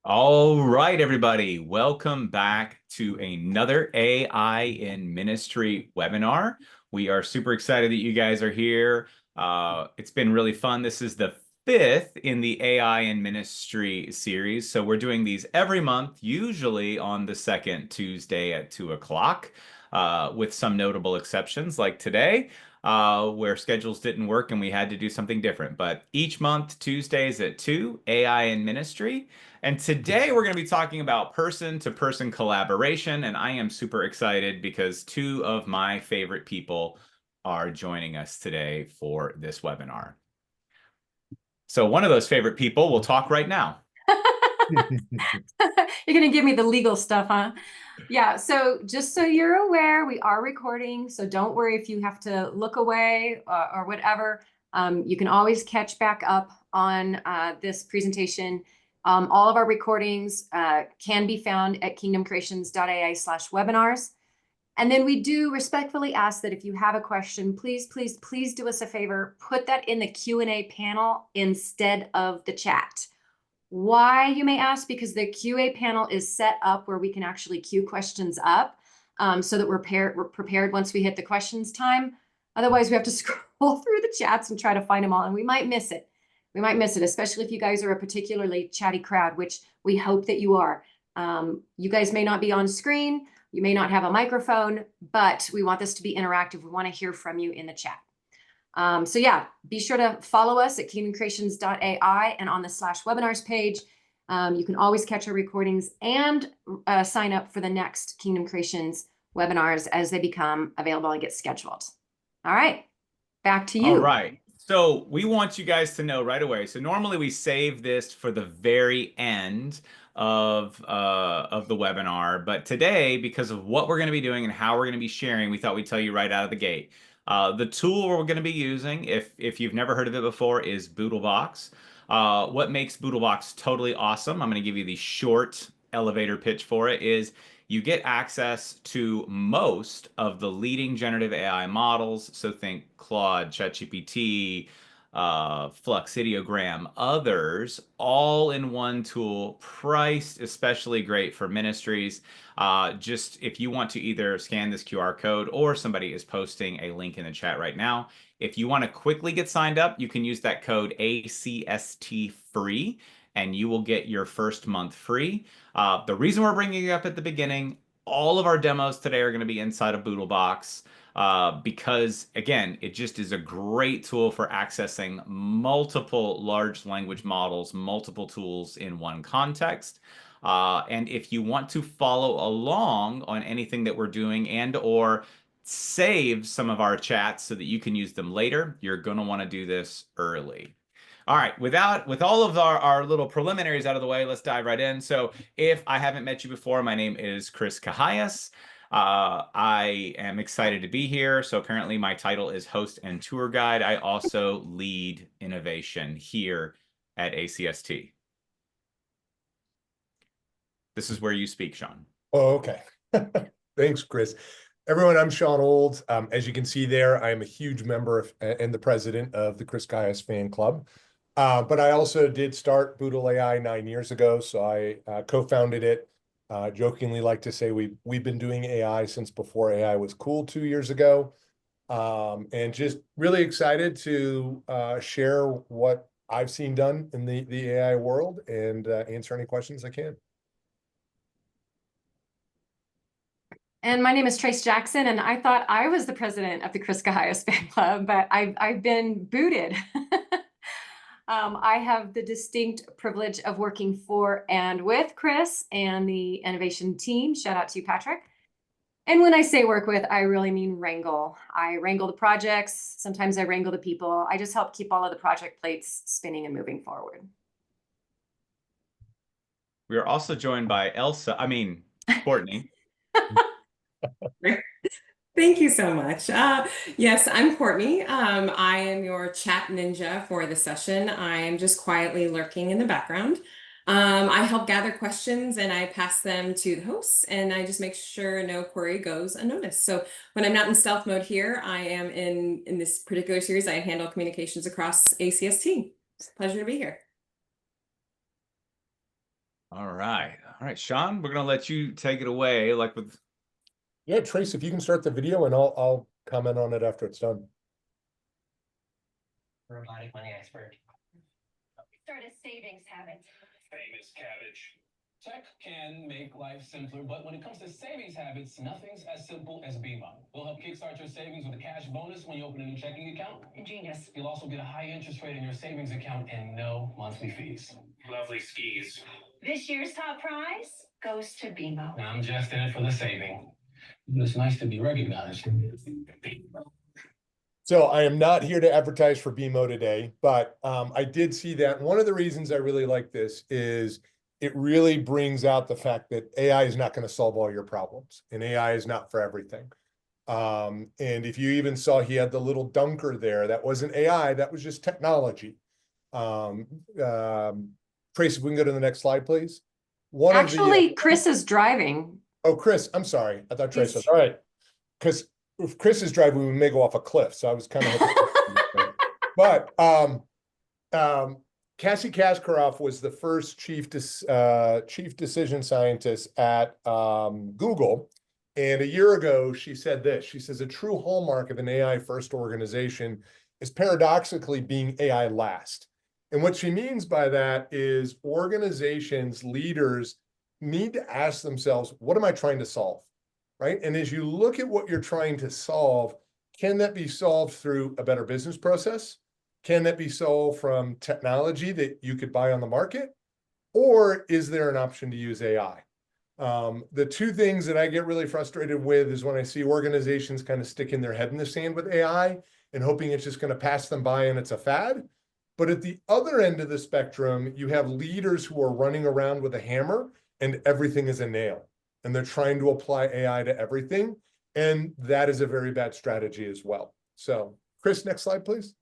All right, everybody, welcome back to another AI in Ministry webinar. We are super excited that you guys are here. It's been really fun. This is the fifth in the AI in Ministry series. So we're doing these every month, usually on the second Tuesday at 2 o'clock, with some notable exceptions like today. Where schedules didn't work and we had to do something different. But each month, Tuesdays at 2, AI in Ministry. And today we're going to be talking about person-to-person collaboration, and I am super excited because two of my favorite people are joining us today for this webinar. So one of those favorite people will talk right now. You're going to give me the legal stuff, huh? Yeah, so just so you're aware, we are recording, so don't worry if you have to look away or whatever. You can always catch back up on this presentation. All of our recordings can be found at KingdomCreations.ai/webinars. And then we do respectfully ask that if you have a question, please, please, please do us a favor, put that in the Q&A panel instead of the chat. Why, you may ask? Because the QA panel is set up where we can actually queue questions up so that we're prepared once we hit the questions time. Otherwise, we have to scroll through the chats and try to find them all, and we might miss it. We might miss it, especially if you guys are a particularly chatty crowd, which we hope that you are. You guys may not be on screen, you may not have a microphone, but we want this to be interactive. We want to hear from you in the chat. So yeah, be sure to follow us at KingdomCreations.ai and on the /webinars page. You can always catch our recordings and sign up for the next Kingdom Creations webinars as they become available and get scheduled. All right, back to All you. right. So we want you guys to know right away. So normally we save this for the very end of the webinar, but today, because of what we're going to be doing and how we're going to be sharing, we thought we'd tell you right out of the gate. The tool we're going to be using, if you've never heard of it before, is Boodlebox. What makes Boodlebox totally awesome, I'm going to give you the short elevator pitch for it, is you get access to most of the leading generative AI models. So think Claude, ChatGPT, Flux, Ideogram, others, all in one tool, priced especially great for ministries. Just if you want to either scan this QR code or somebody is posting a link in the chat right now. If you want to quickly get signed up, you can use that code ACST free and you will get your first month free. The reason we're bringing it up at the beginning, all of our demos today are going to be inside of Boodlebox because, again, it just is a great tool for accessing multiple large language models, multiple tools in one context. And if you want to follow along on anything that we're doing and or save some of our chats so that you can use them later, you're going to want to do this early. All right, with all of our little preliminaries out of the way, let's dive right in. So if I haven't met you before, my name is Chris Cahias. I am excited to be here. So apparently my title is host and tour guide. I also lead innovation here at ACST. This is where you speak, Sean. Oh, okay. Thanks, Chris. Everyone, I'm Sean Old. As you can see there, I am a huge member of, and the president of the Chris Gaius fan club. But I also did start Boodle AI 9 years ago, so I co-founded it. Jokingly like to say we've been doing AI since before AI was cool 2 years ago. And just really excited to share what I've seen done in the AI world and answer any questions I can. And my name is Trace Jackson, and I thought I was the president of the Chris Cahias fan club, but I've been booted. I have the distinct privilege of working for and with Chris and the innovation team. Shout out to you, Patrick. And when I say work with, I really mean wrangle. I wrangle the projects. Sometimes I wrangle the people. I just help keep all of the project plates spinning and moving forward. We are also joined by Courtney. Thank you so much. Yes, I'm Courtney. I am your chat ninja for the session. I am just quietly lurking in the background. I help gather questions and I pass them to the hosts, and I just make sure no query goes unnoticed. So when I'm not in stealth mode here, I am in this particular series. I handle communications across ACST. It's a pleasure to be here. All right. All right, Sean, we're going to let you take it away. Like with Yeah, Trace, if you can start the video and I'll comment on it after it's done. Robotic money expert. Start a savings habit. Famous cabbage. Tech can make life simpler, but when it comes to savings habits, nothing's as simple as BMO. We'll help kickstart your savings with a cash bonus when you open a new checking account. Genius. You'll also get a high interest rate on your savings account and no monthly fees. Lovely skis. This year's top prize goes to BMO. I'm just in it for the saving. It's nice to be recognized. So I am not here to advertise for BMO today, but I did see that. One of the reasons I really like this is it really brings out the fact that AI is not going to solve all your problems, and AI is not for everything. And if you even saw, he had the little dunker there. That wasn't AI. That was just technology. Trace, if we can go to the next slide, please. Actually, Chris is driving. Oh, Chris, I'm sorry. I thought Trace was. All right. Because if Chris is driving, we may go off a cliff. So I was kind of. But Cassie Kasparov was the first chief decision scientist at Google. And a year ago, she said this. She says, a true hallmark of an AI-first organization is paradoxically being AI last. And what she means by that is organizations, leaders need to ask themselves, what am I trying to solve? Right? And as you look at what you're trying to solve, can that be solved through a better business process? Can that be solved from technology that you could buy on the market? Or is there an option to use AI? The two things that I get really frustrated with is when I see organizations kind of sticking their head in the sand with AI and hoping it's just going to pass them by and it's a fad. But at the other end of the spectrum, you have leaders who are running around with a hammer and everything is a nail. And they're trying to apply AI to everything. And that is a very bad strategy as well. So, Chris, next slide, please.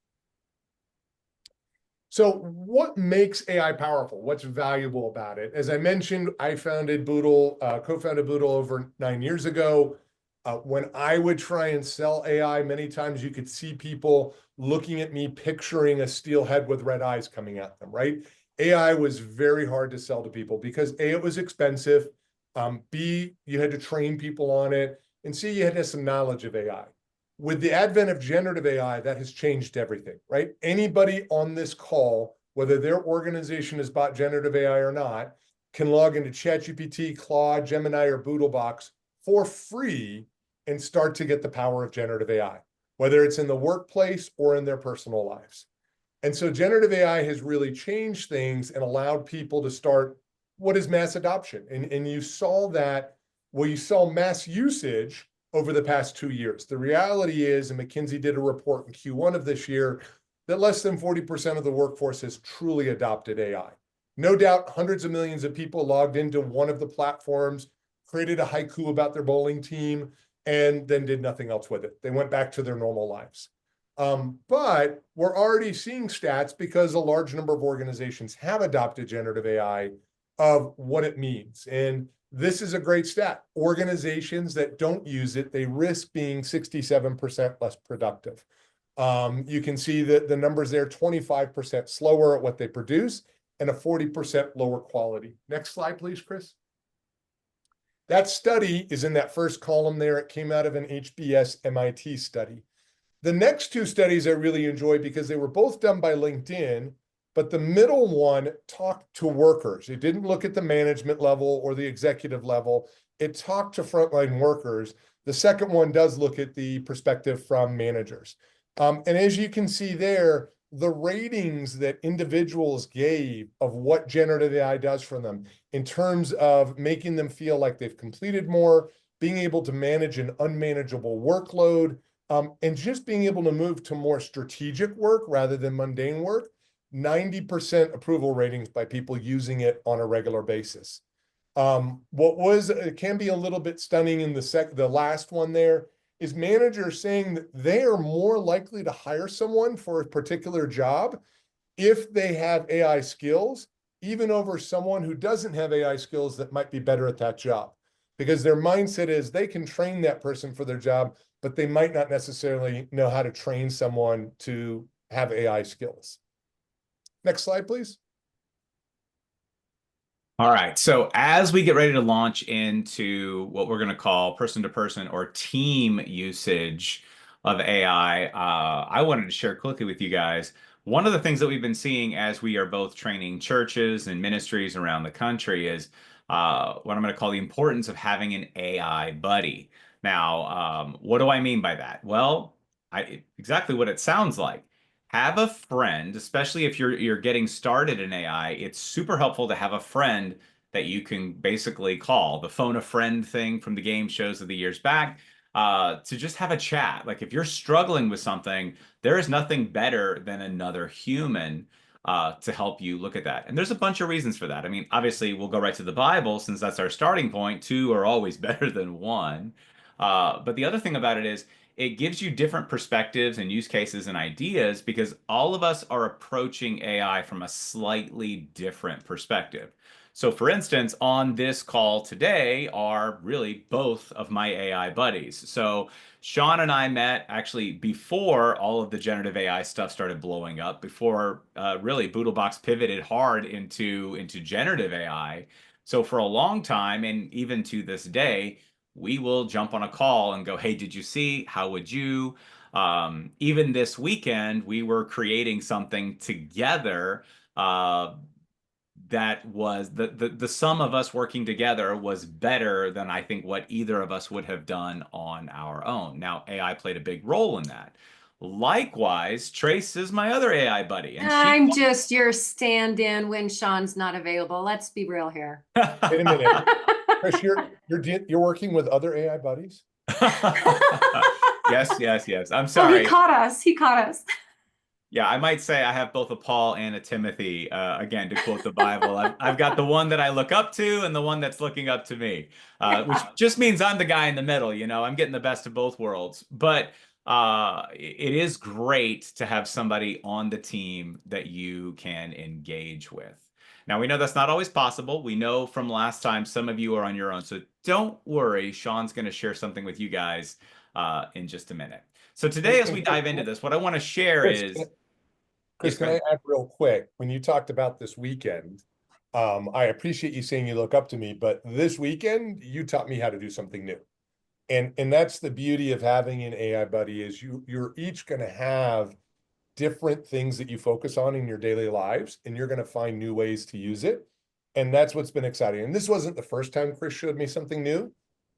So what makes AI powerful? What's valuable about it? As I mentioned, I founded Boodle, co-founded Boodle over 9 years ago. When I would try and sell AI, many times you could see people looking at me, picturing a steel head with red eyes coming at them, right? AI was very hard to sell to people because A, it was expensive. B, you had to train people on it. And C, you had to have some knowledge of AI. With the advent of generative AI, that has changed everything, right? Anybody on this call, whether their organization has bought generative AI or not, can log into ChatGPT, Claude, Gemini, or Boodlebox for free and start to get the power of generative AI, whether it's in the workplace or in their personal lives. And so generative AI has really changed things and allowed people to start what is mass adoption. And you saw that, well, you saw mass usage over the past 2 years. The reality is, and McKinsey did a report in Q1 of this year, that less than 40% of the workforce has truly adopted AI. No doubt, hundreds of millions of people logged into one of the platforms, created a haiku about their bowling team, and then did nothing else with it. They went back to their normal lives. But we're already seeing stats because a large number of organizations have adopted generative AI of what it means. And this is a great stat. Organizations that don't use it, they risk being 67% less productive. You can see that the numbers there, 25% slower at what they produce and a 40% lower quality. Next slide, please, Chris. That study is in that first column there. It came out of an HBS MIT study. The next two studies I really enjoyed because they were both done by LinkedIn, but the middle one talked to workers. It didn't look at the management level or the executive level. It talked to frontline workers. The second one does look at the perspective from managers. And as you can see there, the ratings that individuals gave of what generative AI does for them in terms of making them feel like they've completed more, being able to manage an unmanageable workload, and just being able to move to more strategic work rather than mundane work, 90% approval ratings by people using it on a regular basis. It can be a little bit stunning in the last one there is managers saying that they are more likely to hire someone for a particular job if they have AI skills, even over someone who doesn't have AI skills that might be better at that job. Because their mindset is they can train that person for their job, but they might not necessarily know how to train someone to have AI skills. Next slide, please. All right. So as we get ready to launch into what we're going to call person to person or team usage of AI, I wanted to share quickly with you guys one of the things that we've been seeing as we are both training churches and ministries around the country is what I'm going to call the importance of having an AI buddy. Now, what do I mean by that? Well, exactly what it sounds like. Have a friend, especially if you're getting started in AI, it's super helpful to have a friend that you can basically call, the phone a friend thing from the game shows of the years back, to just have a chat. Like if you're struggling with something, there is nothing better than another human to help you look at that. And there's a bunch of reasons for that. I mean, obviously, we'll go right to the Bible since that's our starting point. Two are always better than one. But the other thing about it is it gives you different perspectives and use cases and ideas because all of us are approaching AI from a slightly different perspective. So, for instance, on this call today are really both of my AI buddies. So, Sean and I met actually before all of the generative AI stuff started blowing up, before really Boodlebox pivoted hard into generative AI. So, for a long time, and even to this day, we will jump on a call and go, hey, did you see? How would you? Even this weekend, we were creating something together that was the sum of us working together was better than I think what either of us would have done on our own. Now, AI played a big role in that. Likewise, Trace is my other AI buddy, and she. I'm just your stand-in when Sean's not available. Let's be real here. Wait a minute. Chris, you're working with other AI buddies? Yes, yes, yes. I'm Oh, sorry. he caught us. He caught us. Yeah, I might say I have both a Paul and a Timothy. Again, to quote the Bible, I've got the one that I look up to and the one that's looking up to me, which just means I'm the guy in the middle. I'm getting the best of both worlds. But it is great to have somebody on the team that you can engage with. Now, we know that's not always possible. We know from last time some of you are on your own. So don't worry. Sean's going to share something with you guys in just a minute. So today, as we dive into this, what I want to share Chris, is. Chris, Yeah, go can ahead. I add real quick? When you talked about this weekend, I appreciate you saying you look up to me, but this weekend you taught me how to do something new. And that's the beauty of having an AI buddy is you're each going to have different things that you focus on in your daily lives, and you're going to find new ways to use it. And that's what's been exciting. And this wasn't the first time Chris showed me something new,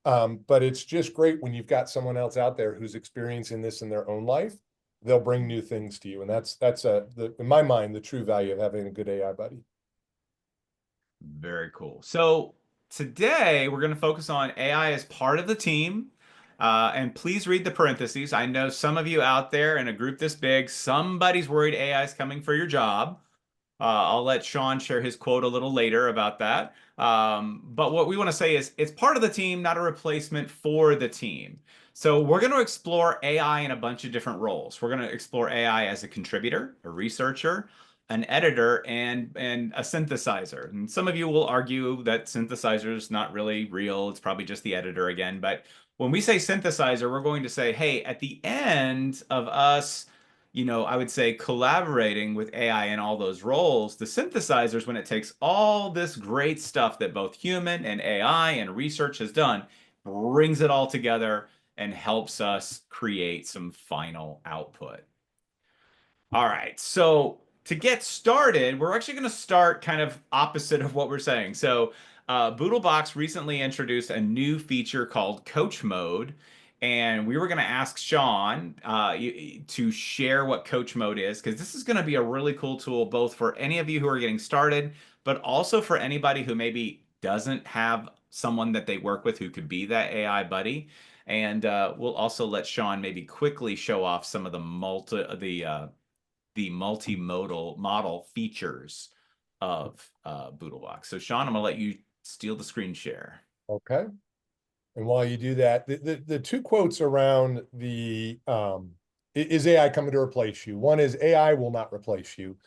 but it's just great when you've got someone else out there who's experiencing this in their own life. They'll bring new things to you, and that's in my mind the true value of having a good AI buddy. Very cool. So today we're going to focus on AI as part of the team. And please read the parentheses. I know some of you out there in a group this big, somebody's worried AI is coming for your job. I'll let Sean share his quote a little later about that. But what we want to say is it's part of the team, not a replacement for the team. So we're going to explore AI in a bunch of different roles. We're going to explore AI as a contributor, a researcher, an editor, and a synthesizer. And some of you will argue that synthesizer is not really real. It's probably just the editor again. But when we say synthesizer, we're going to say, hey, at the end of us I would say collaborating with AI in all those roles, the synthesizers, when it takes all this great stuff that both human and AI and research has done, brings it all together and helps us create some final output. All right, so to get started, we're actually going to start kind of opposite of what we're saying. So, Boodlebox recently introduced a new feature called Coach Mode, and we were going to ask Sean to share what Coach Mode is, because this is going to be a really cool tool both for any of you who are getting started, but also for anybody who maybe doesn't have someone that they work with who could be that AI buddy. And we'll also let Sean maybe quickly show off some of the multimodal model features of Boodlebox. So Sean, I'm gonna let you steal the screen share. Okay. And while you do that, the two quotes around the is AI coming to replace you? One is AI will not replace you.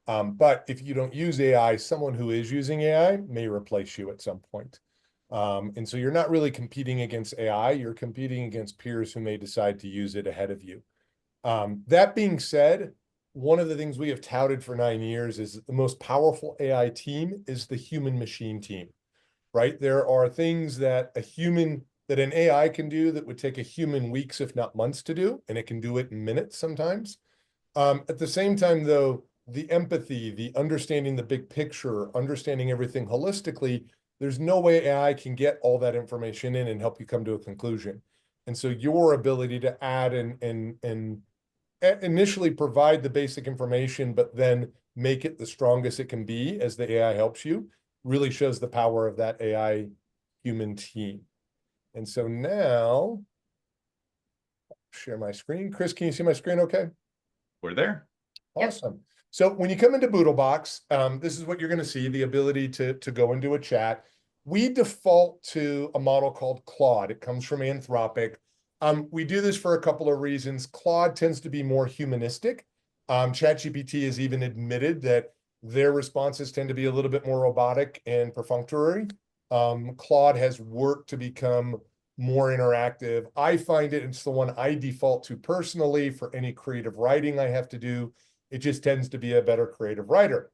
But if you don't use AI, someone who is using AI may replace you at some point. And so you're not really competing against AI, you're competing against peers who may decide to use it ahead of you. That being said, one of the things we have touted for 9 years is that the most powerful AI team is the human machine team, right? There are things that an AI can do that would take a human weeks, if not months to do, and it can do it in minutes sometimes. At the same time, though, the empathy, the understanding the big picture, understanding everything holistically, there's no way AI can get all that information in and help you come to a conclusion. And so your ability to add and initially provide the basic information, but then make it the strongest it can be as the AI helps you, really shows the power of that AI human team. And so now, share my screen. Chris, can you see my screen okay? We're there. Awesome. So when you come into Boodlebox, this is what you're going to see, the ability to go into a chat. We default to a model called Claude. It comes from Anthropic. We do this for a couple of reasons. Claude tends to be more humanistic. ChatGPT has even admitted that their responses tend to be a little bit more robotic and perfunctory. Claude has worked to become more interactive. I find it's the one I default to personally for any creative writing I have to do. It just tends to be a better creative writer.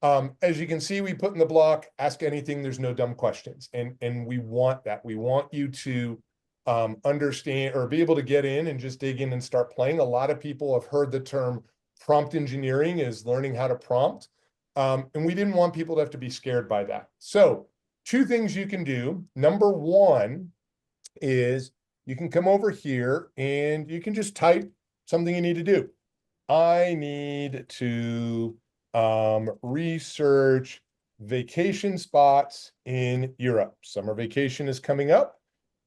As you can see, we put in the block, ask anything, there's no dumb questions. And we want that. We want you to understand or be able to get in and just dig in and start playing. A lot of people have heard the term prompt engineering is learning how to prompt. And we didn't want people to have to be scared by that. So 2 things you can do. Number 1 is you can come over here and you can just type something you need to do. I need to research vacation spots in Europe. Summer vacation is coming up,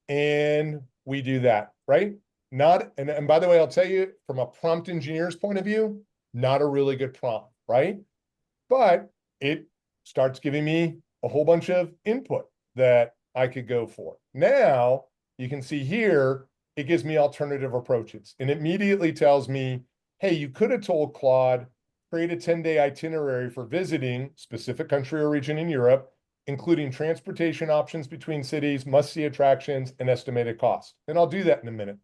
and we do that, right? And by the way, I'll tell you, from a prompt engineer's point of view, not a really good prompt, right? But it starts giving me a whole bunch of input that I could go for. Now, you can see here, it gives me alternative approaches. And it immediately tells me, hey, you could have told Claude, create a 10-day itinerary for visiting specific country or region in Europe, including transportation options between cities, must-see attractions, and estimated cost. And I'll do that in a minute.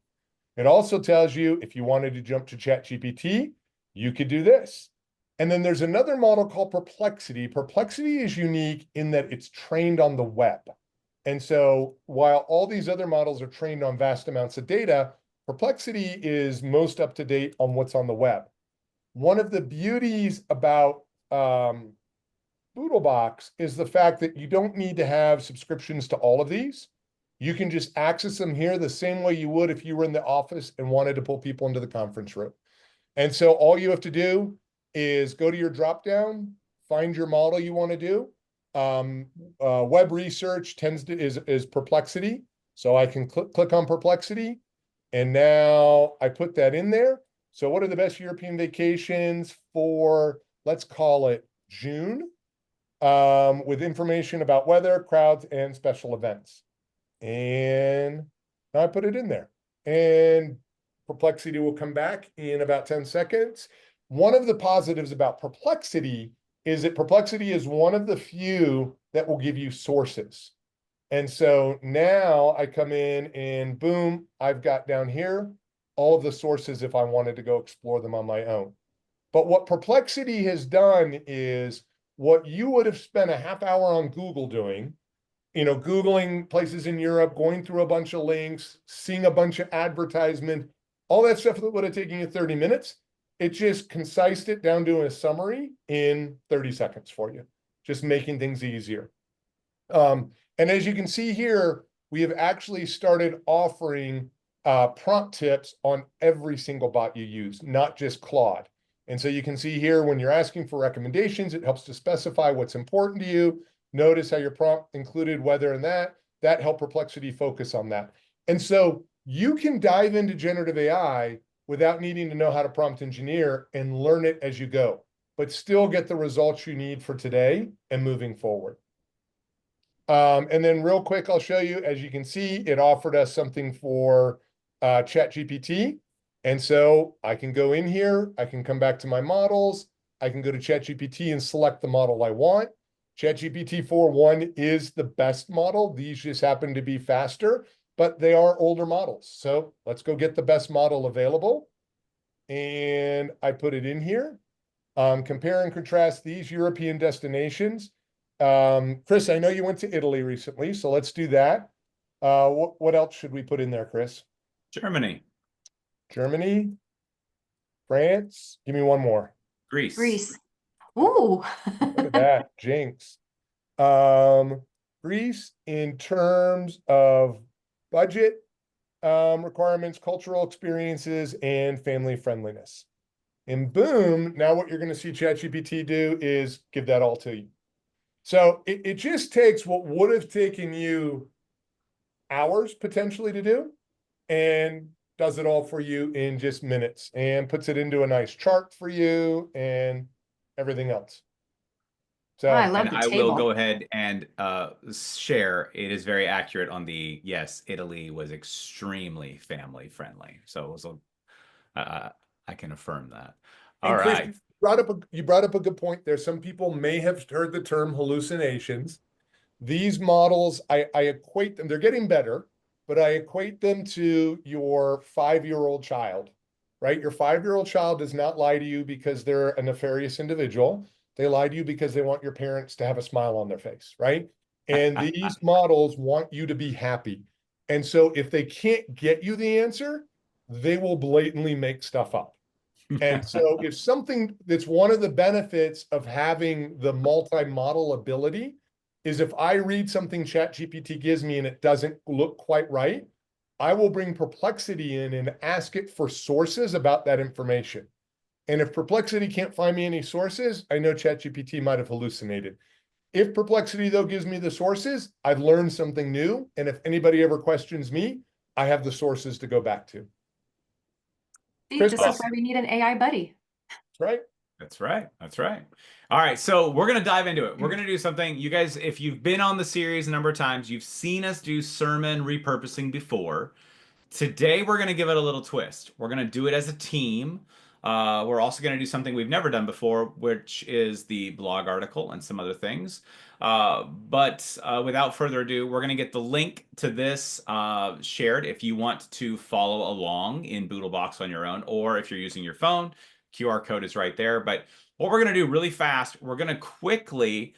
It also tells you if you wanted to jump to ChatGPT, you could do this. And then there's another model called Perplexity. Perplexity is unique in that it's trained on the web. And so while all these other models are trained on vast amounts of data, Perplexity is most up to date on what's on the web. One of the beauties about Boodlebox is the fact that you don't need to have subscriptions to all of these. You can just access them here the same way you would if you were in the office and wanted to pull people into the conference room. And so all you have to do is go to your dropdown, find your model you want to do. Web research is Perplexity. So I can click on Perplexity. And now I put that in there. So what are the best European vacations for, let's call it June, with information about weather, crowds, and special events. And now I put it in there. And Perplexity will come back in about 10 seconds. One of the positives about Perplexity is that Perplexity is one of the few that will give you sources. And so now I come in and boom, I've got down here all of the sources if I wanted to go explore them on my own. But what Perplexity has done is what you would have spent a half hour on Google doing, Googling places in Europe, going through a bunch of links, seeing a bunch of advertisement, all that stuff that would have taken you 30 minutes. It just concised it down to a summary in 30 seconds for you, just making things easier. And as you can see here, we have actually started offering prompt tips on every single bot you use, not just Claude. And so you can see here, when you're asking for recommendations, it helps to specify what's important to you. Notice how your prompt included weather and that helped Perplexity focus on that. And so you can dive into generative AI without needing to know how to prompt engineer and learn it as you go, but still get the results you need for today and moving forward. And then real quick, I'll show you, as you can see, it offered us something for ChatGPT. And so I can go in here, I can come back to my models, I can go to ChatGPT and select the model I want. ChatGPT 4.1 is the best model. These just happen to be faster, but they are older models. So let's go get the best model available. and I put it in here. Compare and contrast these European destinations. Chris, I know you went to Italy recently, so let's do that. What else should we put in there, Chris? Germany. Germany, France. Give me one more. Greece. Greece. Ooh. Look at that, jinx. Greece in terms of budget requirements, cultural experiences, and family friendliness. And boom, now what you're going to see ChatGPT do is give that all to you. So it just takes what would have taken you hours potentially to do and does it all for you in just minutes and puts it into a nice chart for you and everything else. Oh, I So love And the I will go table. ahead and share. It is very accurate on the yes. Italy was extremely family friendly, so it was I can affirm that. All and Chris, right. you brought up a good point there. Some people may have heard the term hallucinations. These models, I equate them, they're getting better, but I equate them to your 5-year-old child, right? Your 5-year-old child does not lie to you because they're a nefarious individual. They lie to you because they want your parents to have a smile on their face, right? And these models want you to be happy. And so if they can't get you the answer, they will blatantly make stuff up. And so if something that's one of the benefits of having the multi-model ability is if I read something ChatGPT gives me and it doesn't look quite right, I will bring Perplexity in and ask it for sources about that information. And if Perplexity can't find me any sources, I know ChatGPT might have hallucinated. If Perplexity, though, gives me the sources, I've learned something new. And if anybody ever questions me, I have the sources to go back to. See, Chris, this is that's why we need an AI buddy. right. That's right. That's right. All right. So we're going to dive into it. We're going to do something. You guys, if you've been on the series a number of times, you've seen us do sermon repurposing before. Today, we're going to give it a little twist. We're going to do it as a team. We're also going to do something we've never done before, which is the blog article and some other things. But without further ado, we're going to get the link to this shared if you want to follow along in Boodlebox on your own, or if you're using your phone, QR code is right there. But what we're going to do really fast, we're going to quickly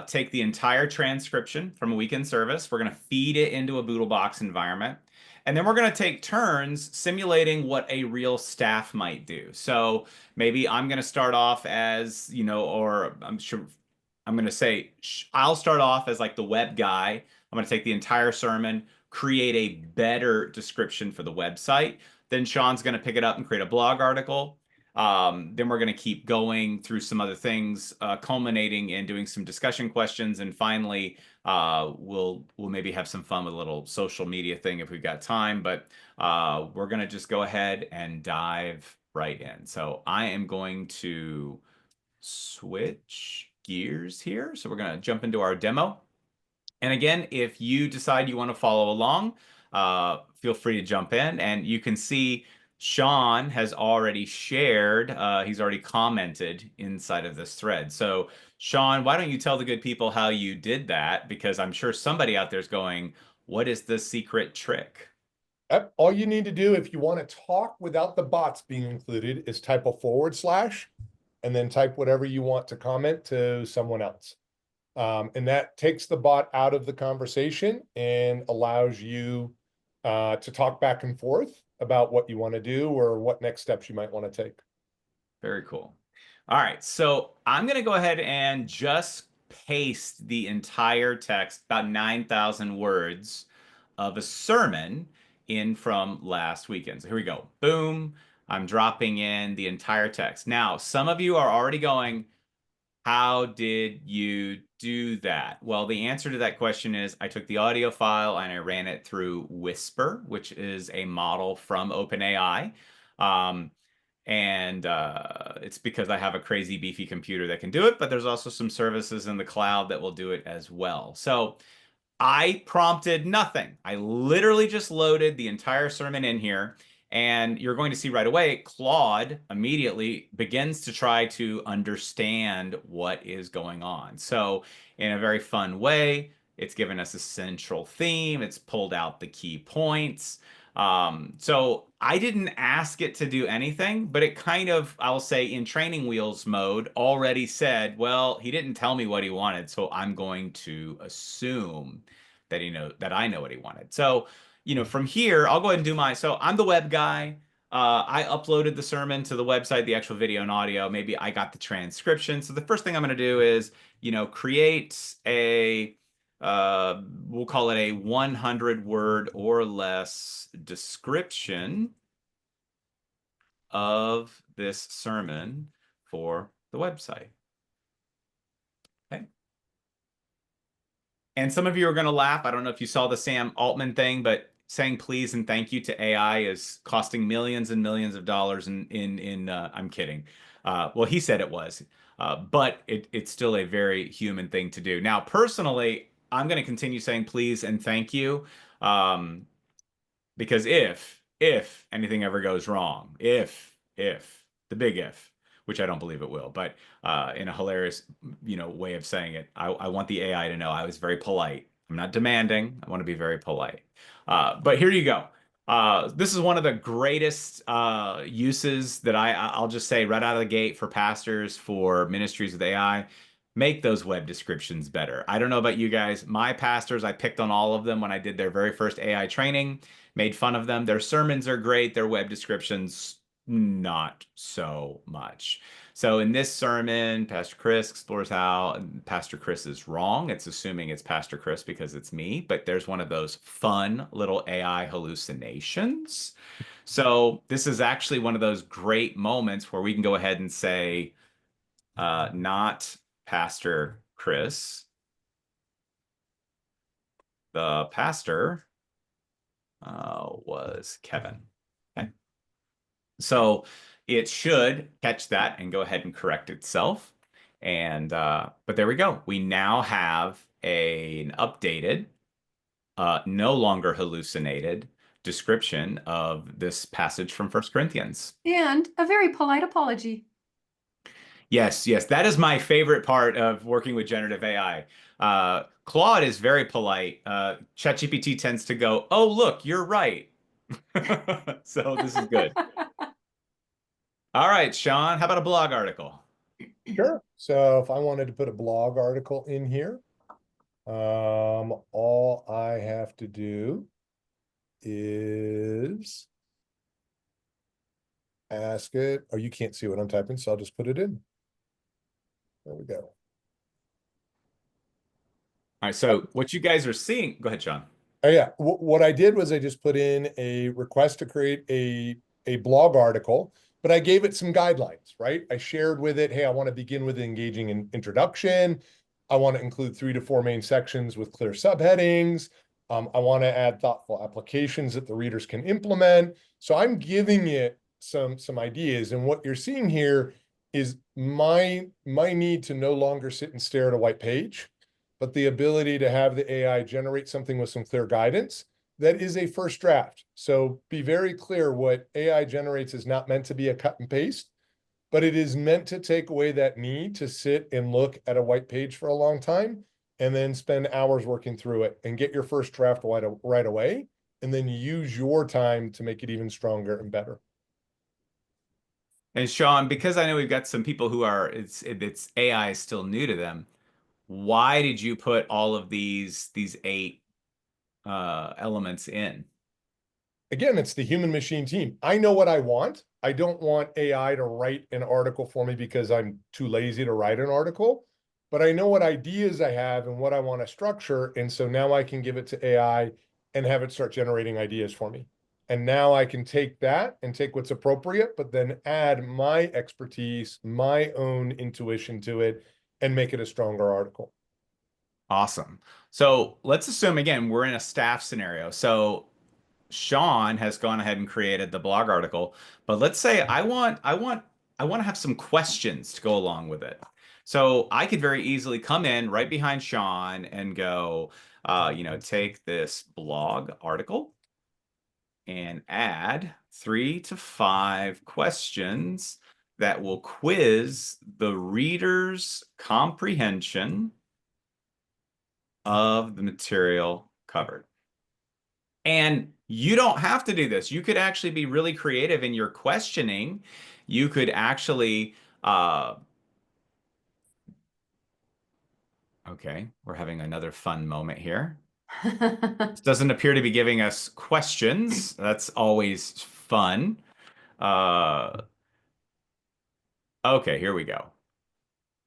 take the entire transcription from a weekend service. We're going to feed it into a Boodlebox environment. And then we're going to take turns simulating what a real staff might do. So maybe I'm going to start off as, or I'm sure I'm going to say, I'll start off as like the web guy. I'm going to take the entire sermon, create a better description for the website. Then Sean's going to pick it up and create a blog article. Then we're going to keep going through some other things, culminating in doing some discussion questions. And finally, we'll maybe have some fun with a little social media thing if we've got time. But we're going to just go ahead and dive right in. So I am going to switch gears here. So we're going to jump into our demo. And again, if you decide you want to follow along, feel free to jump in. And you can see Sean has already shared, he's already commented inside of this thread. So Sean, why don't you tell the good people how you did that? Because I'm sure somebody out there is going, what is the secret trick? Yep. All you need to do if you want to talk without the bots being included is type a / and then type whatever you want to comment to someone else. And that takes the bot out of the conversation and allows you to talk back and forth about what you want to do or what next steps you might want to take. Very cool. All right, so I'm going to go ahead and just paste the entire text, about 9,000 words of a sermon in from last weekend. So here we go. Boom. I'm dropping in the entire text. Now, some of you are already going, how did you do that? Well, the answer to that question is I took the audio file and I ran it through Whisper, which is a model from OpenAI. And it's because I have a crazy beefy computer that can do it, but there's also some services in the cloud that will do it as well. So I prompted nothing. I literally just loaded the entire sermon in here, and you're going to see right away, Claude immediately begins to try to understand what is going on. So in a very fun way, it's given us a central theme. It's pulled out the key points. So I didn't ask it to do anything, but it kind of, I'll say in training wheels mode, already said, well, he didn't tell me what he wanted, so I'm going to assume that that I know what he wanted. So, from here, I'll go ahead and do so I'm the web guy. I uploaded the sermon to the website, the actual video and audio. Maybe I got the transcription. So the first thing I'm going to do is, create we'll call it a 100 word or less description of this sermon for the website. Okay. And some of you are going to laugh. I don't know if you saw the Sam Altman thing, but saying please and thank you to AI is costing millions and millions of dollars I'm kidding. Well, he said it was, but it's still a very human thing to do. Now, personally, I'm going to continue saying please and thank you. Because if anything ever goes wrong, if the big if, which I don't believe it will, but in a hilarious, way of saying it, I want the AI to know I was very polite. I'm not demanding. I want to be very polite. But here you go. This is one of the greatest uses that I'll just say right out of the gate for pastors, for ministries with AI. Make those web descriptions better. I don't know about you guys. My pastors, I picked on all of them when I did their very first AI training, made fun of them. Their sermons are great. Their web descriptions, not so much. So in this sermon, Pastor Chris explores how, and Pastor Chris is wrong. It's assuming it's Pastor Chris because it's me, but there's one of those fun little AI hallucinations. So this is actually one of those great moments where we can go ahead and say, not Pastor Chris. The pastor was Kevin. Okay. So it should catch that and go ahead and correct itself. And but there we go. We now have an updated, no longer hallucinated description of this passage from First Corinthians. And a very polite apology. Yes, yes, that is my favorite part of working with generative AI. Claude is very polite. ChatGPT tends to go, "Oh, look, you're right." So this is good. All right, Sean, how about a blog article? Sure. So if I wanted to put a blog article in here, all I have to do is ask it. Oh, you can't see what I'm typing, so I'll just put it in. There we go. All right, so what you guys are seeing, go ahead, Sean. Oh yeah, what I did was I just put in a request to create a blog article, but I gave it some guidelines, right? I shared with it, hey, I want to begin with an engaging introduction. I want to include 3 to 4 main sections with clear subheadings. I want to add thoughtful applications that the readers can implement. So I'm giving it some ideas, and what you're seeing here is my need to no longer sit and stare at a white page, but the ability to have the AI generate something with some clear guidance that is a first draft. So be very clear, what AI generates is not meant to be a cut and paste, but it is meant to take away that need to sit and look at a white page for a long time and then spend hours working through it and get your first draft right away, and then use your time to make it even stronger and better. And Sean, because I know we've got some people who are, it's AI is still new to them. Why did you put all of these 8 elements in? Again, it's the human machine team. I know what I want. I don't want AI to write an article for me because I'm too lazy to write an article, but I know what ideas I have and what I want to structure. And so now I can give it to AI and have it start generating ideas for me. And now I can take that and take what's appropriate, but then add my expertise, my own intuition to it, and make it a stronger article. Awesome. So let's assume again we're in a staff scenario. So Sean has gone ahead and created the blog article, but let's say I want to have some questions to go along with it. So I could very easily come in right behind Sean and go, take this blog article and add 3 to 5 questions that will quiz the reader's comprehension of the material covered. And you don't have to do this. You could actually be really creative in your questioning. You could actually, okay, we're having another fun moment here. This doesn't appear to be giving us questions. That's always fun. Uh, okay, here we go.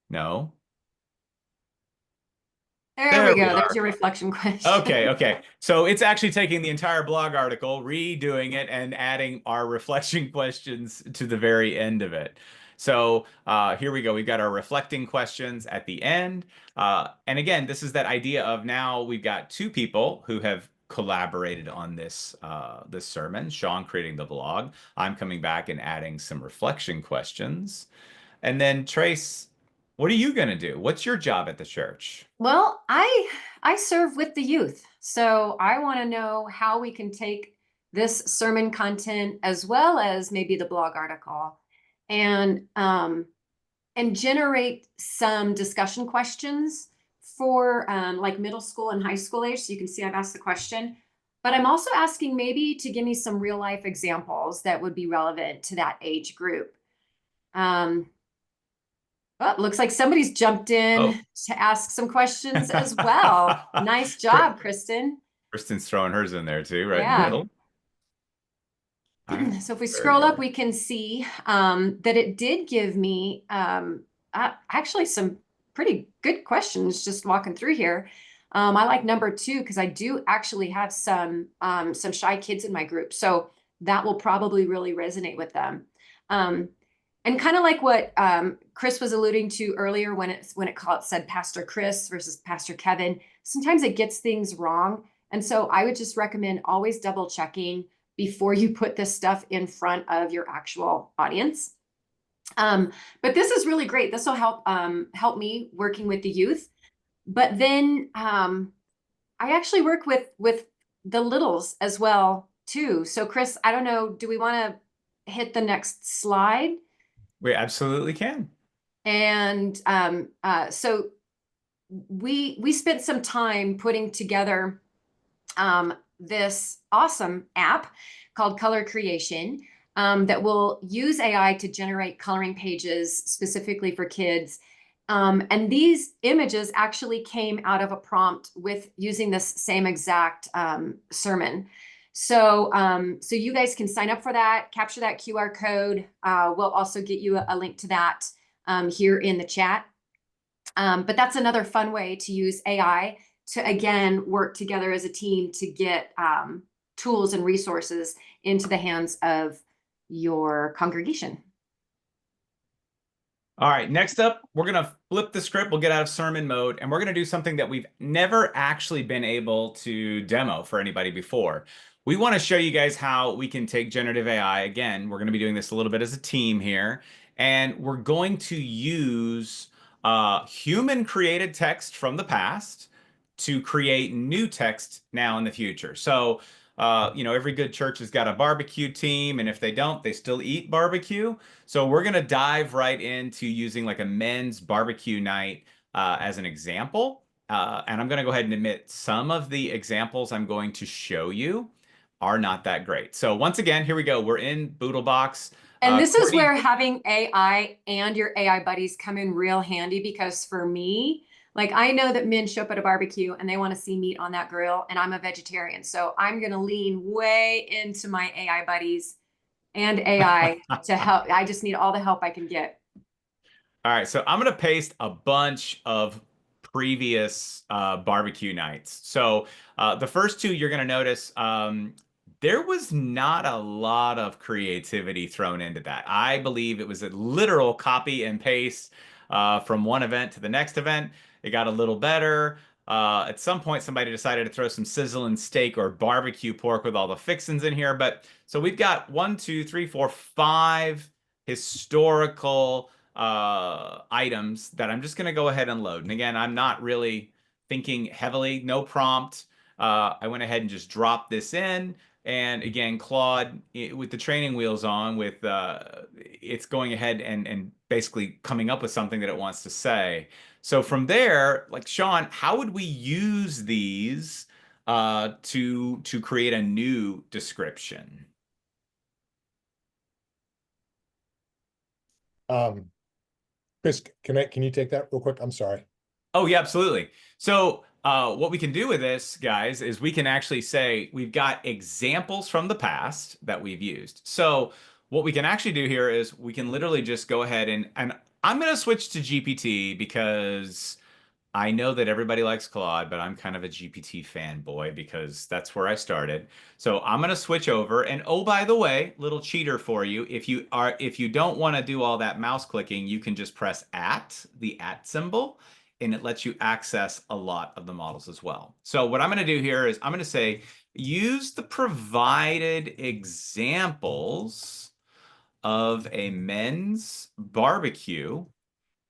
No. There we There we go. There's are. your reflection question. Okay. So it's actually taking the entire blog article, redoing it, and adding our reflection questions to the very end of it. So here we go. We've got our reflecting questions at the end. And again, this is that idea of now we've got two people who have collaborated on this sermon. Sean creating the blog. I'm coming back and adding some reflection questions. And then Trace, what are you going to do? What's your job at the church? Well, I serve with the youth. So I want to know how we can take this sermon content as well as maybe the blog article and generate some discussion questions for like middle school and high school age. So you can see I've asked the question, but I'm also asking maybe to give me some real life examples that would be relevant to that age group. Well, it looks like somebody's jumped in Oh. to ask some questions as well. Nice job, Kristen. Kristen's throwing hers in there too, right in the Yeah. middle. All right, So if we very scroll up, good. we can see that it did give me actually some pretty good questions just walking through here. I like number 2 because I do actually have some shy kids in my group. So that will probably really resonate with them. And kind of like what Chris was alluding to earlier when it said Pastor Chris versus Pastor Kevin, sometimes it gets things wrong. And so I would just recommend always double checking before you put this stuff in front of your actual audience. But this is really great. This will help me working with the youth. But then I actually work with the littles as well too. So Chris, I don't know, do we want to hit the next slide? We absolutely can. And so we spent some time putting together this awesome app called Color Creation that will use AI to generate coloring pages specifically for kids. And these images actually came out of a prompt with using this same exact sermon. So, so you guys can sign up for that, capture that QR code. We'll also get you a link to that here in the chat. But that's another fun way to use AI to, again, work together as a team to get tools and resources into the hands of your congregation. All right, next up, we're going to flip the script. We'll get out of sermon mode, and we're going to do something that we've never actually been able to demo for anybody before. We want to show you guys how we can take generative AI. Again, we're going to be doing this a little bit as a team here, and we're going to use human-created text from the past to create new text now in the future. So, every good church has got a barbecue team, and if they don't, they still eat barbecue. So we're going to dive right into using like a men's barbecue night as an example. And I'm going to go ahead and admit some of the examples I'm going to show you are not that great. So once again, here we go. We're in Boodlebox. And this is Courtney, where having AI and your AI buddies come in real handy, because for me, like I know that men show up at a barbecue and they want to see meat on that grill, and I'm a vegetarian. So I'm going to lean way into my AI buddies and AI to help. I just need all the help I can get. All right, so I'm going to paste a bunch of previous barbecue nights. So the first two you're going to notice there was not a lot of creativity thrown into that. I believe it was a literal copy and paste from one event to the next event. It got a little better. At some point, somebody decided to throw some sizzling steak or barbecue pork with all the fixings in here. But so we've got 1, 2, 3, 4, 5 historical items that I'm just going to go ahead and load. And again, I'm not really thinking heavily, no prompt. I went ahead and just dropped this in. And again, Claude, with the training wheels on, with it's going ahead and basically coming up with something that it wants to say. So from there, like Sean, how would we use these to create a new description. Chris, can you take that real quick? I'm sorry. Oh, yeah, absolutely. So what we can do with this, guys, is we can actually say we've got examples from the past that we've used. So what we can actually do here is we can literally just go ahead and I'm going to switch to GPT because I know that everybody likes Claude, but I'm kind of a GPT fanboy because that's where I started. So I'm going to switch over. And oh, by the way, little cheater for you. If you don't want to do all that mouse clicking, you can just press the at symbol, and it lets you access a lot of the models as well. So what I'm going to do here is I'm going to say, use the provided examples of a men's barbecue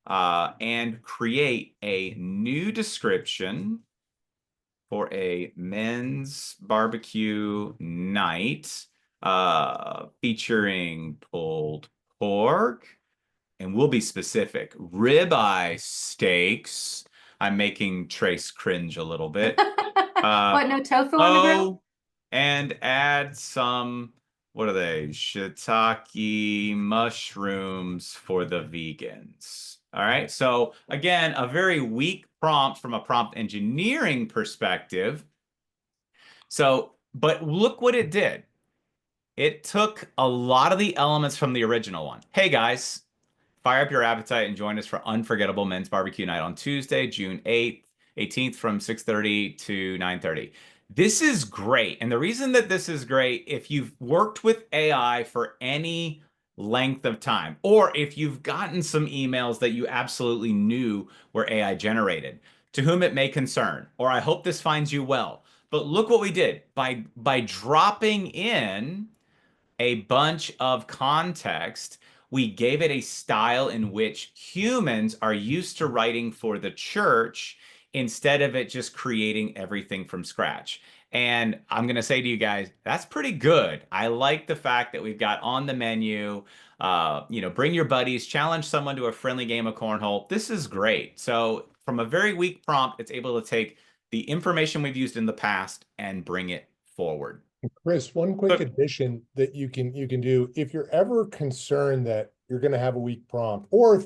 and create a new description for a men's barbecue night featuring pulled pork, and we'll be specific, ribeye steaks. I'm making Trace cringe a little bit. What, no tofu on the grill? Oh, and add some, what are they? Shiitake mushrooms for the vegans. All right. So again, a very weak prompt from a prompt engineering perspective. So, but look what it did. It took a lot of the elements from the original one. Hey guys, fire up your appetite and join us for Unforgettable Men's Barbecue Night on Tuesday, June 18th from 6:30 to 9:30. This is great. And the reason that this is great, if you've worked with AI for any length of time, or if you've gotten some emails that you absolutely knew were AI generated, to whom it may concern, or I hope this finds you well. But look what we did by dropping in a bunch of context. We gave it a style in which humans are used to writing for the church instead of it just creating everything from scratch. And I'm going to say to you guys, that's pretty good. I like the fact that we've got on the menu, bring your buddies, challenge someone to a friendly game of cornhole. This is great. So from a very weak prompt, it's able to take the information we've used in the past and bring it forward. Chris, one quick addition that you can do if you're ever concerned that you're going to have a weak prompt, or if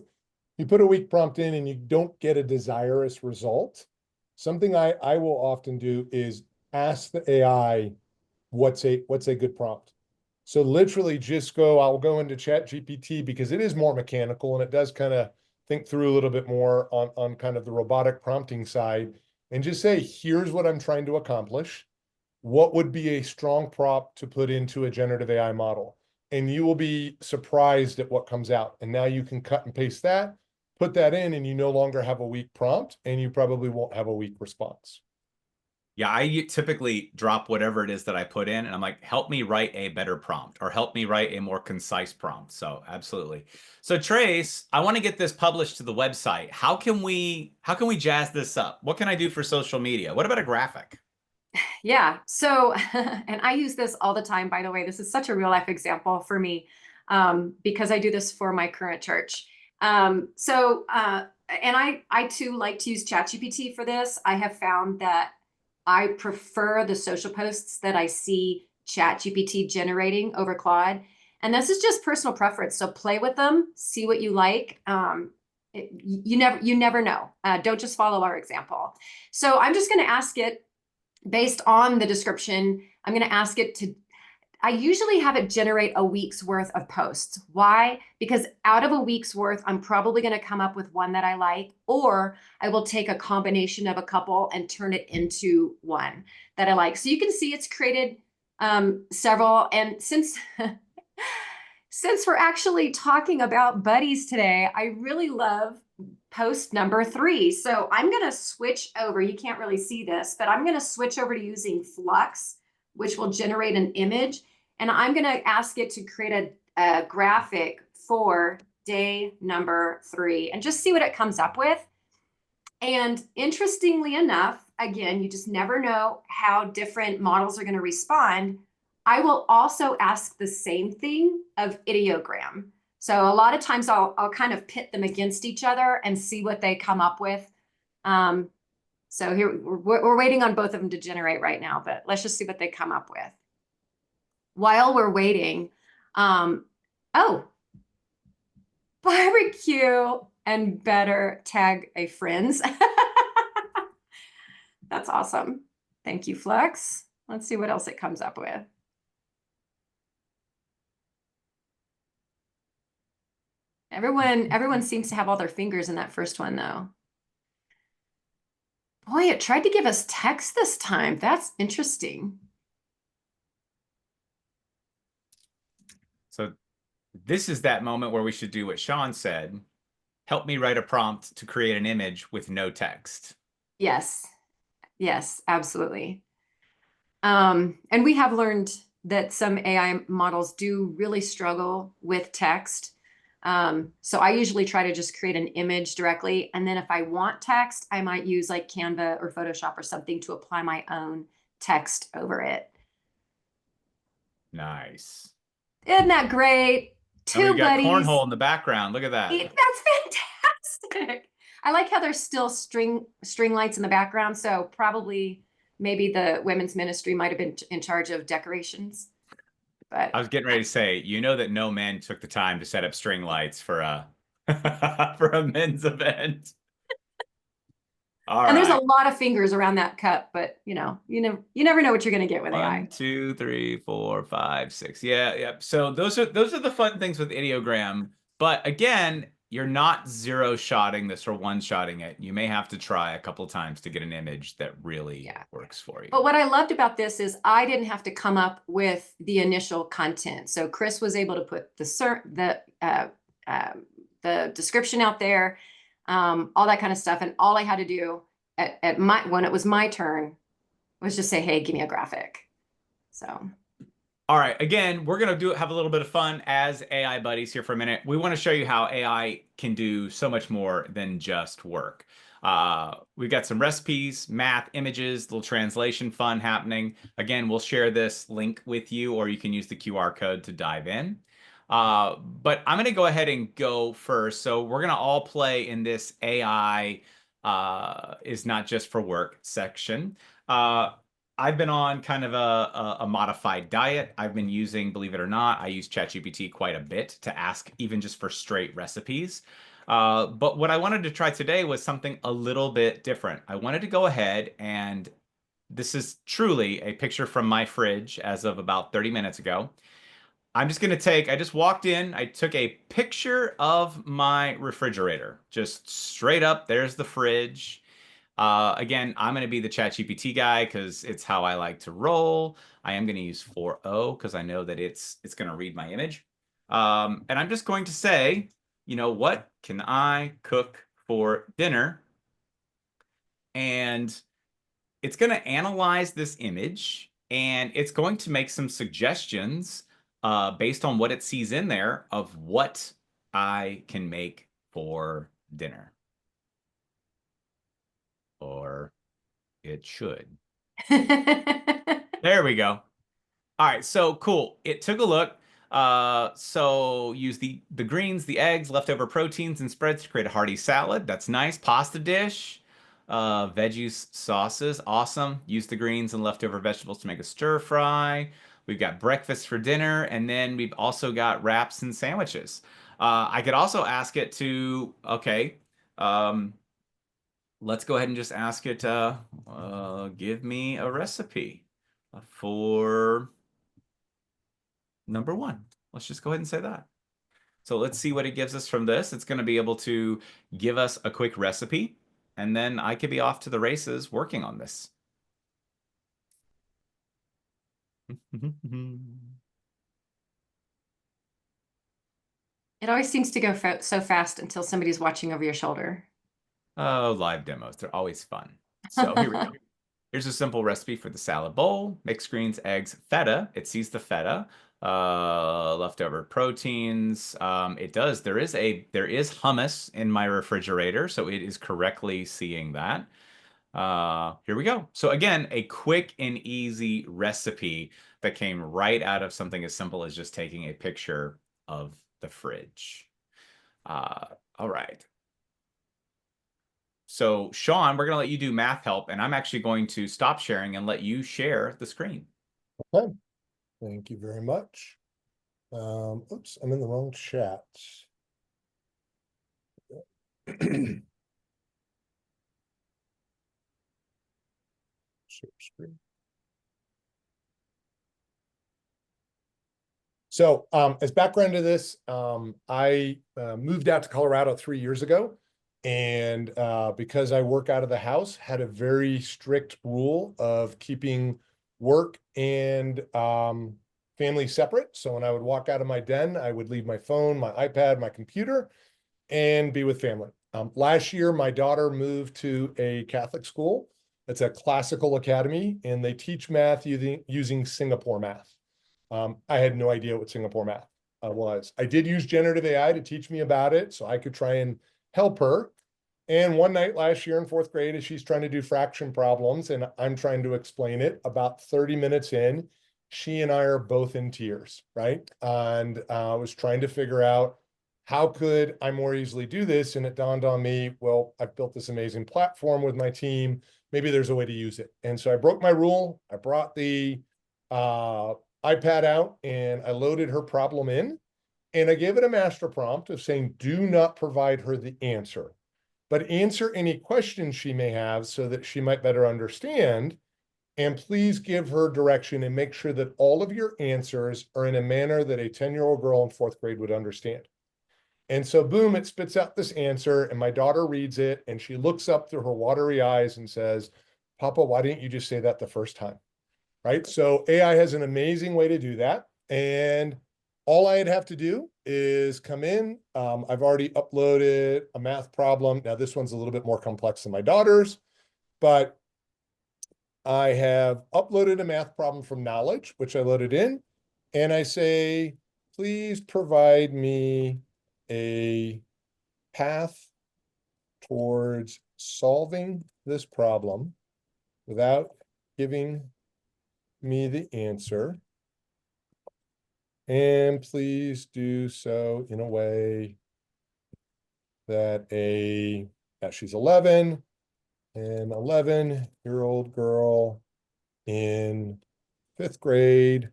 you put a weak prompt in and you don't get a desirous result, something I will often do is ask the AI what's a good prompt. So literally just I'll go into Chat GPT because it is more mechanical and it does kind of think through a little bit more on kind of the robotic prompting side, and just say, here's what I'm trying to accomplish. What would be a strong prompt to put into a generative AI model? And you will be surprised at what comes out. And now you can cut and paste that, put that in, and you no longer have a weak prompt, and you probably won't have a weak response. Yeah, I typically drop whatever it is that I put in, and I'm like, help me write a better prompt or help me write a more concise prompt. So absolutely. So Trace, I want to get this published to the website. How can we jazz this up? What can I do for social media? What about a graphic? Yeah. So, and I use this all the time, by the way. This is such a real life example for me because I do this for my current church. And I too like to use ChatGPT for this. I have found that I prefer the social posts that I see ChatGPT generating over Claude. And this is just personal preference. So play with them, see what you like. You never know. Don't just follow our example. So I'm just going to ask it based on the description. I'm going to ask it to, I usually have it generate a week's worth of posts. Why? Because out of a week's worth, I'm probably going to come up with one that I like, or I will take a combination of a couple and turn it into one that I like. So you can see it's created several. And since we're actually talking about buddies today, I really love post number 3. So I'm going to switch over. You can't really see this, but I'm going to switch over to using Flux, which will generate an image. And I'm going to ask it to create a graphic for day number 3 and just see what it comes up with. And interestingly enough, again, you just never know how different models are going to respond. I will also ask the same thing of ideogram. So a lot of times I'll kind of pit them against each other and see what they come up with. So here we're waiting on both of them to generate right now, but let's just see what they come up with. While we're waiting, oh, barbecue and better tag a friends. That's awesome. Thank you, Flex. Let's see what else it comes up with. Everyone seems to have all their fingers in that first one though. Boy, it tried to give us text this time. That's interesting. So this is that moment where we should do what Sean said. Help me write a prompt to create an image with no text. Yes. Yes, absolutely. And we have learned that some AI models do really struggle with text. So I usually try to just create an image directly. And then if I want text, I might use like Canva or Photoshop or something to apply my own text over it. Nice. Isn't that great? And Two we've got buddies. cornhole in the background. Look at that. That's fantastic. I like how there's still string lights in the background. So probably maybe the women's ministry might have been in charge of decorations. But I was getting ready to say, you know that no man took the time to set up string lights for a for a men's event. All and there's a right. lot of fingers around that cup, but you never know what you're going to get with AI. 1, 2, 3, 4, 5, 6. Yeah, yeah. So those are the fun things with ideogram. But again, you're not zero-shotting this or one-shotting it. You may have to try a couple times to get an image that really works for you. But what I loved about this is I didn't have to come up with the initial content. So Chris was able to put the description out there, all that kind of stuff, and all I had to do when it was my turn was just say, "Hey, give me a graphic." So. All right, again, we're gonna have a little bit of fun as AI buddies here for a minute. We want to show you how AI can do so much more than just work. We've got some recipes, math, images, little translation fun happening. Again, we'll share this link with you, or you can use the QR code to dive in. But I'm gonna go ahead and go first. So we're gonna all play in this AI is not just for work section. I've been on kind of a modified diet. I've been using, believe it or not, I use ChatGPT quite a bit to ask even just for straight recipes. But what I wanted to try today was something a little bit different. I wanted to go ahead and this is truly a picture from my fridge as of about 30 minutes ago. I'm just going to I just walked in, I took a picture of my refrigerator, just straight up, there's the fridge. Again, I'm going to be the ChatGPT guy because it's how I like to roll. I am going to use 4.0 because I know that it's going to read my image. And I'm just going to say, you know, what can I cook for dinner? And it's going to analyze this image and it's going to make some suggestions based on what it sees in there of what I can make for dinner. Or it should. There we go. All right, so cool. It took a look. So use the greens, the eggs, leftover proteins, and spreads to create a hearty salad. That's nice. Pasta dish. Veggies, sauces. Awesome. Use the greens and leftover vegetables to make a stir fry. We've got breakfast for dinner, and then we've also got wraps and sandwiches. I could also ask it to, okay, let's go ahead and just ask it, give me a recipe for number 1. Let's just go ahead and say that. So let's see what it gives us from this. It's going to be able to give us a quick recipe, and then I could be off to the races working on this. It always seems to go so fast until somebody's watching over your shoulder. Oh, live demos. They're always fun. So here we go. Here's a simple recipe for the salad bowl. Mixed greens, eggs, feta. It sees the feta. Leftover proteins. It does. There is hummus in my refrigerator, so it is correctly seeing that. Here we go. So again, a quick and easy recipe that came right out of something as simple as just taking a picture of the fridge. All right. So Sean, we're going to let you do math help, and I'm actually going to stop sharing and let you share the screen. Okay. Thank you very much. Oops, I'm in the wrong chat. Share screen. So as background to this, I moved out to Colorado 3 years ago. And because I work out of the house, had a very strict rule of keeping work and family separate. So when I would walk out of my den, I would leave my phone, my iPad, my computer, and be with family. Last year, my daughter moved to a Catholic school. It's a classical academy, and they teach math using Singapore math. I had no idea what Singapore math was. I did use generative AI to teach me about it so I could try and help her. And one night last year in 4th grade, as she's trying to do fraction problems and I'm trying to explain it, about 30 minutes in, she and I are both in tears, right? And I was trying to figure out how could I more easily do this? And it dawned on me, well, I've built this amazing platform with my team. Maybe there's a way to use it. And so I broke my rule. I brought the iPad out and I loaded her problem in and I gave it a master prompt of saying, do not provide her the answer, but answer any questions she may have so that she might better understand. And please give her direction and make sure that all of your answers are in a manner that a 10-year-old girl in 4th grade would understand. And so, boom, it spits out this answer and my daughter reads it and she looks up through her watery eyes and says, Papa, why didn't you just say that the first time? Right? So AI has an amazing way to do that. And all I'd have to do is come in. I've already uploaded a math problem. Now, this one's a little bit more complex than my daughter's, but I have uploaded a math problem from Knowledge, which I loaded in. And I say, please provide me a path towards solving this problem without giving me the answer. And please do so in a way that she's 11, an 11-year-old girl in 5th grade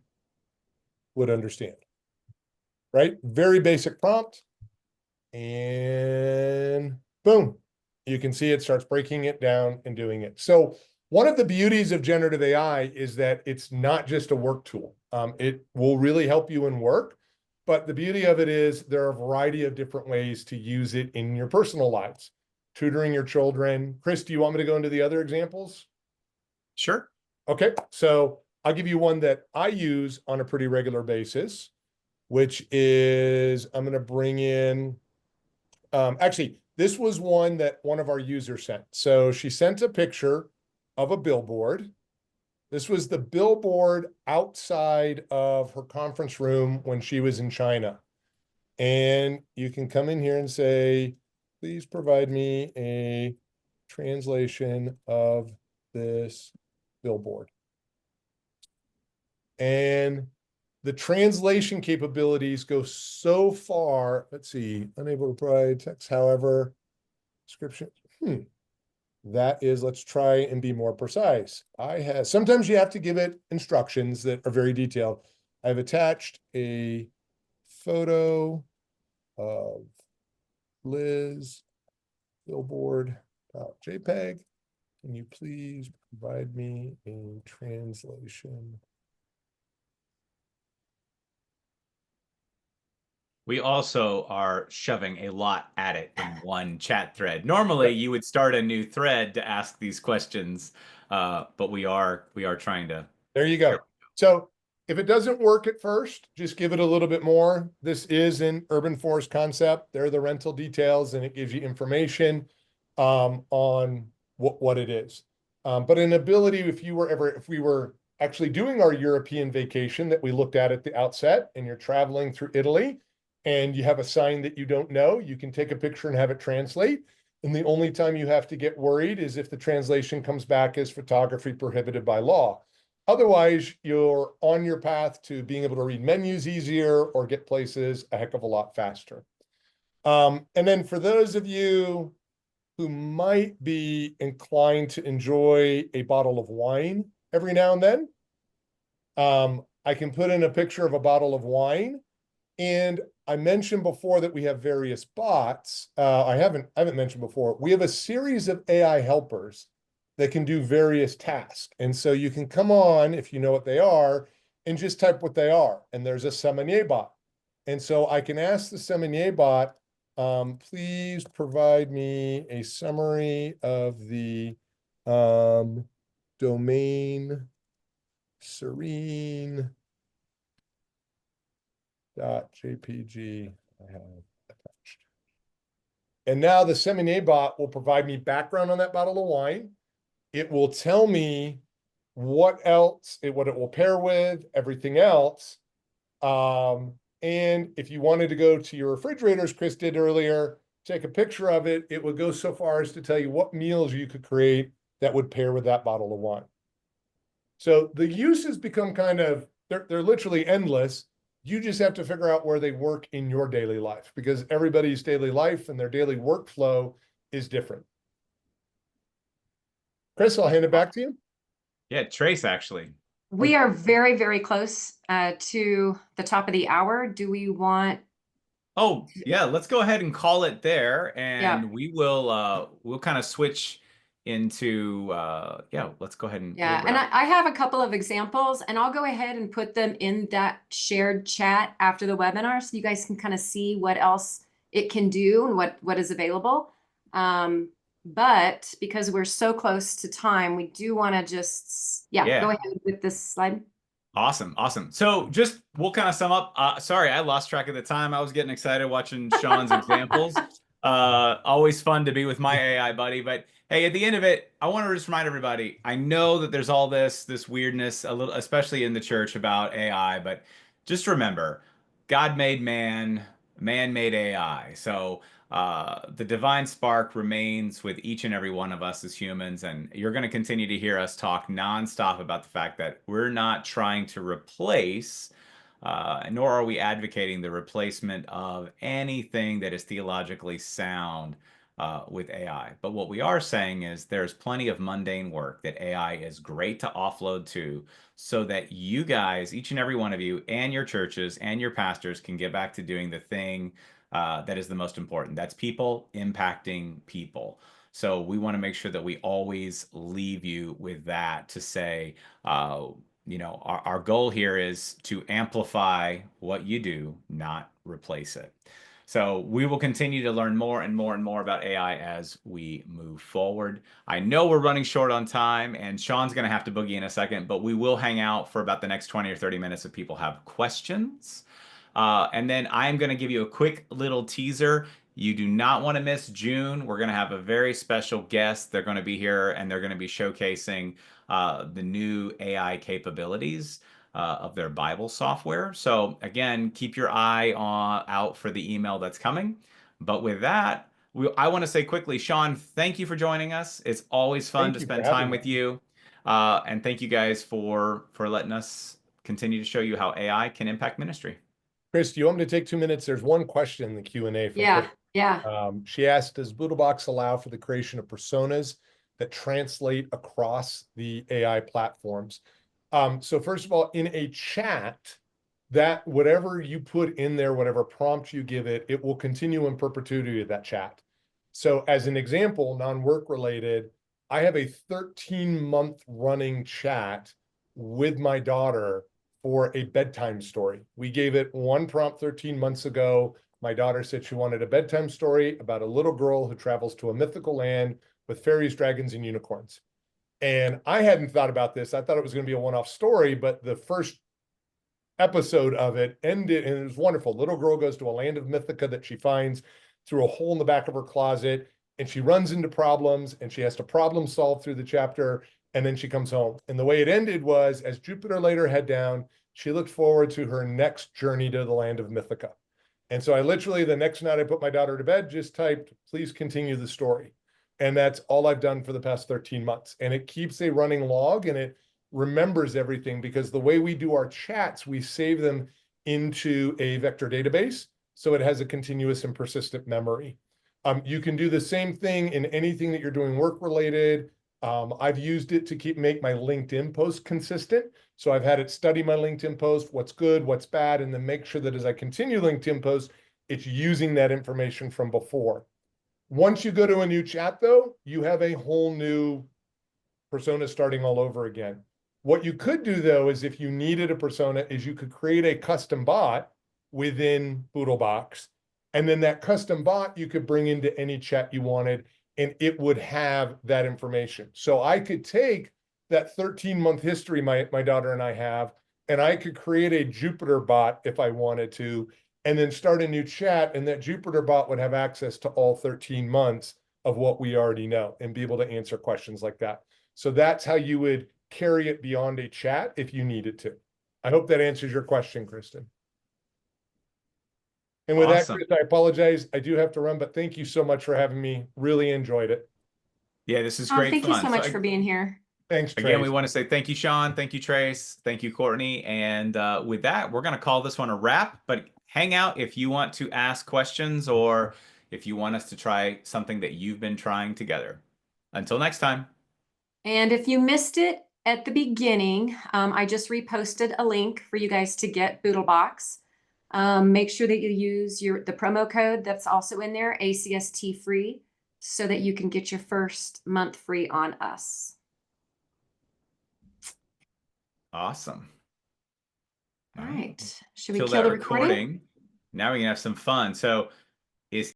would understand. Right? Very basic prompt. And boom, you can see it starts breaking it down and doing it. So one of the beauties of generative AI is that it's not just a work tool. It will really help you in work, but the beauty of it is there are a variety of different ways to use it in your personal lives, tutoring your children. Chris, do you want me to go into the other examples? Sure. Okay, so I'll give you one that I use on a pretty regular basis, which is I'm going to bring in, actually, this was one that one of our users sent. So she sent a picture of a billboard. This was the billboard outside of her conference room when she was in China. And you can come in here and say, please provide me a translation of this billboard. And the translation capabilities go so far. Let's see, unable to provide text, however, description. That is, let's try and be more precise. Sometimes you have to give it instructions that are very detailed. I've attached a photo of Liz billboard JPEG. Can you please provide me a translation? We also are shoving a lot at it in one chat thread. Normally, you would start a new thread to ask these questions, but we are trying to. There you go. So if it doesn't work at first, just give it a little bit more. This is an urban forest concept. There are the rental details, and it gives you information on what it is. But an ability, if we were actually doing our European vacation that we looked at the outset, and you're traveling through Italy, and you have a sign that you don't know, you can take a picture and have it translate. And the only time you have to get worried is if the translation comes back as photography prohibited by law. Otherwise, you're on your path to being able to read menus easier or get places a heck of a lot faster. And then for those of you who might be inclined to enjoy a bottle of wine every now and then, I can put in a picture of a bottle of wine. And I mentioned before that we have various bots. I haven't mentioned before, we have a series of AI helpers that can do various tasks. And so you can come on, if you know what they are, and just type what they are. And there's a sommelier bot. And so I can ask the sommelier bot, please provide me a summary of the domain serene .jpg I have attached. And now the sommelier bot will provide me background on that bottle of wine. It will tell me what else, what it will pair with, everything else. And if you wanted to go to your refrigerators, Chris did earlier, take a picture of it, it would go so far as to tell you what meals you could create that would pair with that bottle of wine. So the uses become kind of, they're literally endless. You just have to figure out where they work in your daily life, because everybody's daily life and their daily workflow is different. Chris, I'll hand it back to you. Yeah, Trace, actually. We are very, very close to the top of the hour. Do we want? Oh, yeah, let's go ahead and call it there, and Yeah. we will we'll kind of switch into yeah, let's go ahead and Yeah, we'll and wrap. I have a couple of examples, and I'll go ahead and put them in that shared chat after the webinar, so you guys can kind of see what else it can do and what is available. But because we're so close to time, we do want to just, go Yeah. ahead with this slide. Awesome, awesome. So just we'll kind of sum up. Sorry, I lost track of the time. I was getting excited watching Sean's examples. Always fun to be with my AI buddy. But hey, at the end of it, I want to just remind everybody, I know that there's all this weirdness, a little, especially in the church about AI, but just remember, God made man, man made AI. So the divine spark remains with each and every one of us as humans, and you're going to continue to hear us talk nonstop about the fact that we're not trying to replace, nor are we advocating the replacement of anything that is theologically sound with AI. But what we are saying is there's plenty of mundane work that AI is great to offload to, so that you guys, each and every one of you, and your churches and your pastors can get back to doing the thing that is the most important. That's people impacting people. So we want to make sure that we always leave you with that to say, our goal here is to amplify what you do, not replace it. So we will continue to learn more and more and more about AI as we move forward. I know we're running short on time, and Sean's going to have to boogie in a second, but we will hang out for about the next 20 or 30 minutes if people have questions. And then I'm going to give you a quick little teaser. You do not want to miss June. We're going to have a very special guest. They're going to be here, and they're going to be showcasing the new AI capabilities of their Bible software. So again, keep your eye out for the email that's coming. But with that, I want to say quickly, Sean, thank you for joining us. It's always fun Thank to you spend for having time me. with you. And thank you guys for letting us continue to show you how AI can impact ministry. Chris, do you want me to take 2 minutes? There's one question in the Q&A from Yeah, Chris. yeah. She asked, does Boodlebox allow for the creation of personas that translate across the AI platforms? So first of all, in a chat, that whatever you put in there, whatever prompt you give it, it will continue in perpetuity of that chat. So as an example, non-work related, I have a 13-month running chat with my daughter for a bedtime story. We gave it one prompt 13 months ago. My daughter said she wanted a bedtime story about a little girl who travels to a mythical land with fairies, dragons, and unicorns. And I hadn't thought about this. I thought it was going to be a one-off story, but the first episode of it ended, and it was wonderful. Little girl goes to a land of Mythica that she finds through a hole in the back of her closet, and she runs into problems, and she has to problem solve through the chapter, and then she comes home. And the way it ended was, as Jupiter laid her head down, she looked forward to her next journey to the land of Mythica. And so I literally, the next night I put my daughter to bed, just typed, please continue the story. And that's all I've done for the past 13 months. And it keeps a running log, and it remembers everything, because the way we do our chats, we save them into a vector database. So it has a continuous and persistent memory. You can do the same thing in anything that you're doing work related. I've used it to make my LinkedIn post consistent. So I've had it study my LinkedIn post, what's good, what's bad, and then make sure that as I continue LinkedIn posts, it's using that information from before. Once you go to a new chat though, you have a whole new persona starting all over again. What you could do though, is if you needed a persona, is you could create a custom bot within Boodlebox. And then that custom bot you could bring into any chat you wanted, and it would have that information. So I could take that 13-month history my daughter and I have, and I could create a Jupiter bot if I wanted to, and then start a new chat, and that Jupiter bot would have access to all 13 months of what we already know and be able to answer questions like that. So that's how you would carry it beyond a chat if you needed to. I hope that answers your question, Kristen. And with that, Awesome. Chris, I apologize. I do have to run, but thank you so much for having me. Really enjoyed it. Yeah, this is Sean, great thank you fun. so much for being here. Thanks, Trace. Again, we want to say thank you, Sean. Thank you, Trace. Thank you, Courtney. And with that, we're going to call this one a wrap. But hang out if you want to ask questions or if you want us to try something that you've been trying together. Until next time. And if you missed it at the beginning, I just reposted a link for you guys to get Boodlebox. Make sure that you use the promo code that's also in there, ACST free, so that you can get your first month free on us. Awesome. All right. Should we Kill kill that the recording? recording. Now we can have some fun. So is